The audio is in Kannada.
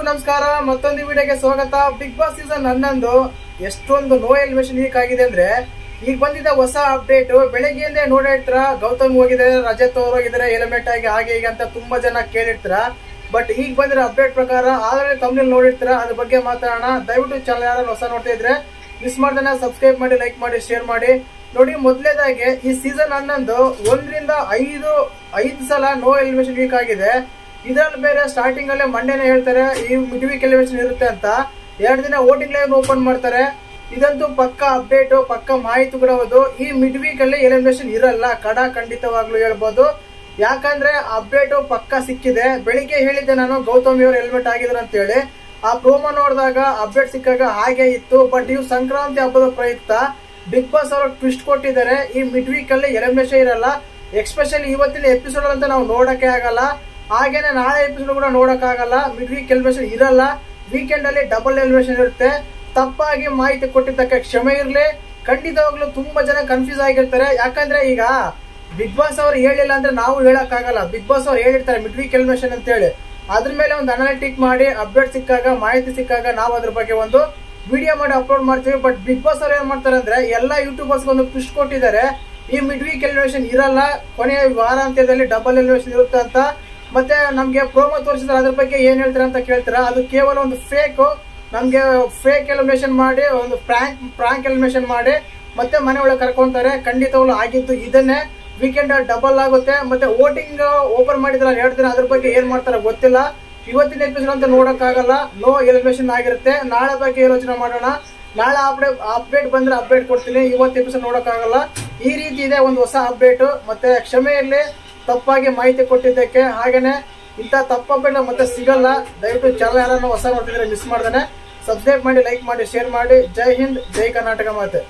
ನಮಸ್ಕಾರ ಮತ್ತೊಂದು ವಿಡಿಯೋಗೆ ಸ್ವಾಗತ। ಬಿಗ್ ಬಾಸ್ ಸೀಸನ್ 11 ಎಷ್ಟೊಂದು ನೋ ಎಲಿಮಿನೇಷನ್ ಲೀಕ್ ಆಗಿದೆ ಅಂದ್ರೆ ಈಗ ಬಂದಿದ್ದ ಹೊಸ ಅಪ್ಡೇಟ್ ಬೆಳಗ್ಗೆಯಿಂದ ನೋಡಿರ್ತೀರಾ। ಗೌತಮ್ ಹೋಗಿದ್ದಾರೆ, ರಜತ್ ಅವರು ಹೋಗಿದ್ದಾರೆ, ಎಲಿಮಿನೇಟ್ ಆಗಿ ಹಾಗೆ ಈಗ ಅಂತ ತುಂಬಾ ಜನ ಕೇಳಿರ್ತೀರಾ। ಬಟ್ ಈಗ ಬಂದಿರೋ ಅಪ್ಡೇಟ್ ಪ್ರಕಾರ ಆಲ್ರೆಡಿ ತಮ್ಮಲ್ಲಿ ನೋಡಿರ್ತೀರಾ, ಅದ್ರ ಬಗ್ಗೆ ಮಾತಾಡೋಣ। ದಯವಿಟ್ಟು ಚಾನಲ್ ಯಾರು ಹೊಸ ನೋಡ್ತಾ ಇದ್ರೆ ಮಿಸ್ ಮಾಡ್ದೇನೆ ಸಬ್ಸ್ಕ್ರೈಬ್ ಮಾಡಿ, ಲೈಕ್ ಮಾಡಿ, ಶೇರ್ ಮಾಡಿ। ನೋಡಿ, ಮೊದಲನೇದಾಗಿ ಈ ಸೀಸನ್ 11 1ರಿಂದ 5 ಸಲ ನೋ ಎಲಿಮಿನೇಷನ್ ಲೀಕ್ ಆಗಿದೆ। ಇದ್ರಲ್ಲಿ ಬೇರೆ ಸ್ಟಾರ್ಟಿಂಗ್ ಅಲ್ಲೇ ಮಂಡೇನೆ ಹೇಳ್ತಾರೆ ಈ ಮಿಡ್ ವೀಕ್ ಎಲಿಮಿನೇಷನ್ ಇರುತ್ತೆ ಅಂತ, 2 ದಿನ ವೋಟಿಂಗ್ ಲೈವ್ ಓಪನ್ ಮಾಡ್ತಾರೆ। ಇದಂತೂ ಪಕ್ಕ ಅಪ್ಡೇಟ್, ಪಕ್ಕ ಮಾಹಿತಿ ಕೂಡ ಹೌದು। ಈ ಮಿಡ್ ವೀಕ್ ಅಲ್ಲಿ ಎಲಿಮಿನೇಷನ್ ಇರಲ್ಲ, ಖಂಡಿತವಾಗ್ಲೂ ಹೇಳ್ಬೋದು। ಯಾಕಂದ್ರೆ ಅಪ್ಡೇಟ್ ಪಕ್ಕ ಸಿಕ್ಕಿದೆ। ಬೆಳಿಗ್ಗೆ ಹೇಳಿದ್ದೆ ನಾನು ಗೌತಮಿ ಅವರು ಎಲಿಮಿನೇಟ್ ಆಗಿದ್ರು ಅಂತ ಹೇಳಿ, ಆ ಪ್ರೋಮೋ ನೋಡಿದಾಗ ಅಪ್ಡೇಟ್ ಸಿಕ್ಕಾಗ ಹಾಗೆ ಇತ್ತು। ಬಟ್ ಇವು ಸಂಕ್ರಾಂತಿ ಹಬ್ಬದ ಪ್ರಯುಕ್ತ ಬಿಗ್ ಬಾಸ್ ಅವರು ಟ್ವಿಸ್ಟ್ ಕೊಟ್ಟಿದ್ದಾರೆ, ಈ ಮಿಡ್ ವೀಕ್ ಅಲ್ಲಿ ಎಲಿಮಿನೇಷನ್ ಇರಲ್ಲ। ಎಕ್ಸ್ಪೆಷಲಿ ಇವತ್ತಿನ ಎಪಿಸೋಡ್ ಅಂತ ನಾವು ನೋಡಕ್ಕೆ ಆಗಲ್ಲ, ಹಾಗೇನೆ ನಾಳೆ ಎಪಿಸೋಡ್ ಕೂಡ ನೋಡಕ್ ಆಗಲ್ಲ। ಮಿಡ್ ವೀಕ್ ಎಲಿಮಿನೇಷನ್ ಇರಲ್ಲ, ವೀಕೆಂಡ್ ಅಲ್ಲಿ ಡಬಲ್ ಎಲಿಮಿನೇಷನ್ ಇರುತ್ತೆ। ತಪ್ಪಾಗಿ ಮಾಹಿತಿ ಕೊಟ್ಟಿದ್ದಕ್ಕೆ ಕ್ಷಮೆ ಇರ್ಲಿ। ಖಂಡಿತವಾಗ್ಲೂ ತುಂಬಾ ಜನ ಕನ್ಫ್ಯೂಸ್ ಆಗಿರ್ತಾರೆ, ಯಾಕಂದ್ರೆ ಈಗ ಬಿಗ್ ಬಾಸ್ ಅವ್ರು ಹೇಳಿಲ್ಲ ಅಂದ್ರೆ ನಾವು ಹೇಳಕ್ ಆಗಲ್ಲ। ಬಿಗ್ ಬಾಸ್ ಅವ್ರು ಹೇಳಿರ್ತಾರೆ ಮಿಡ್ ವೀಕ್ ಎಲಿಮಿನೇಷನ್ ಅಂತ ಹೇಳಿ, ಅದ್ರ ಮೇಲೆ ಒಂದು ಅನಾಲಿಟಿಕ್ ಮಾಡಿ ಅಪ್ಡೇಟ್ ಸಿಕ್ಕಾಗ, ಮಾಹಿತಿ ಸಿಕ್ಕಾಗ ನಾವು ಅದ್ರ ಬಗ್ಗೆ ಒಂದು ವಿಡಿಯೋ ಮಾಡಿ ಅಪ್ಲೋಡ್ ಮಾಡ್ತೀವಿ। ಬಟ್ ಬಿಗ್ ಬಾಸ್ ಅವ್ರು ಏನ್ ಮಾಡ್ತಾರೆ ಅಂದ್ರೆ ಎಲ್ಲಾ ಯೂಟ್ಯೂಬರ್ಸ್ ಒಂದು ಟ್ವಿಸ್ಟ್ ಕೊಟ್ಟಿದ್ದಾರೆ, ಈ ಮಿಡ್ ವೀಕ್ ಎಲಿಮಿನೇಷನ್ ಇರಲ್ಲ, ಕೊನೆಯ ವಾರಾಂತ್ಯದಲ್ಲಿ ಡಬಲ್ ಎಲಿಮಿನೇಷನ್ ಇರುತ್ತೆ ಅಂತ। ಮತ್ತೆ ನಮ್ಗೆ ಪ್ರೋಮೋ ತೋರಿಸಿದ್ರೆ ಅದ್ರ ಬಗ್ಗೆ ಏನ್ ಹೇಳ್ತಾರೆ ಅಂತ ಕೇಳ್ತೀರಾ, ಅದು ಕೇವಲ ಒಂದು ಫೇಕ್, ನಮ್ಗೆ ಫೇಕ್ ಎಲಿಮಿನೇಷನ್ ಮಾಡಿ, ಒಂದು ಪ್ರಾಂಕ್ ಎಲಿಮಿನೇಷನ್ ಮಾಡಿ ಮತ್ತೆ ಮನೆ ಒಳಗೆ ಕರ್ಕೊಂತಾರೆ। ಖಂಡಿತವಾಗ್ಲೂ ಆಗಿದ್ದು ಇದನ್ನೇ, ವೀಕೆಂಡ್ ಡಬಲ್ ಆಗುತ್ತೆ। ಮತ್ತೆ ವೋಟಿಂಗ್ ಓಪನ್ ಮಾಡಿದ್ರ 2 ದಿನ, ಅದ್ರ ಬಗ್ಗೆ ಏನ್ ಮಾಡ್ತಾರೆ ಗೊತ್ತಿಲ್ಲ। ಇವತ್ತಿನ ಎಪಿಸೋಡ್ ಅಂತ ನೋಡಕ್ ಆಗಲ್ಲ, ನೋ ಎಲಿಮಿನೇಷನ್ ಆಗಿರುತ್ತೆ। ನಾಳೆ ಬಗ್ಗೆ ಯೋಚನೆ ಮಾಡೋಣ, ನಾಳೆ ಅಪ್ಡೇಟ್ ಬಂದ್ರೆ ಅಪ್ಡೇಟ್ ಕೊಡ್ತೀನಿ, ಇವತ್ತು ಎಪಿಸೋಡ್ ನೋಡಕ್ ಆಗಲ್ಲ। ಈ ರೀತಿ ಇದೆ ಒಂದು ಹೊಸ ಅಪ್ಡೇಟ್, ಮತ್ತೆ ಕ್ಷಮೆ ಇರ್ಲಿ ತಪ್ಪಾಗಿ ಮಾಹಿತಿ ಕೊಟ್ಟಿದ್ದಕ್ಕೆ। ಹಾಗೇನೆ ಇಂಥ ತಪ್ಪು ಅಪ್ಡೇಟ್ ಮತ್ತೆ ಸಿಗಲ್ಲ। ದಯವಿಟ್ಟು ಚಾನಲ್ ಯಾರನ್ನ ಹೊಸ ನೋಡ್ತಿದ್ರೆ ಮಿಸ್ ಮಾಡ್ದೇನೆ ಸಬ್ಸ್ಕ್ರೈಬ್ ಮಾಡಿ, ಲೈಕ್ ಮಾಡಿ, ಶೇರ್ ಮಾಡಿ। ಜೈ ಹಿಂದ್, ಜೈ ಕರ್ನಾಟಕ ಮಾತೆ।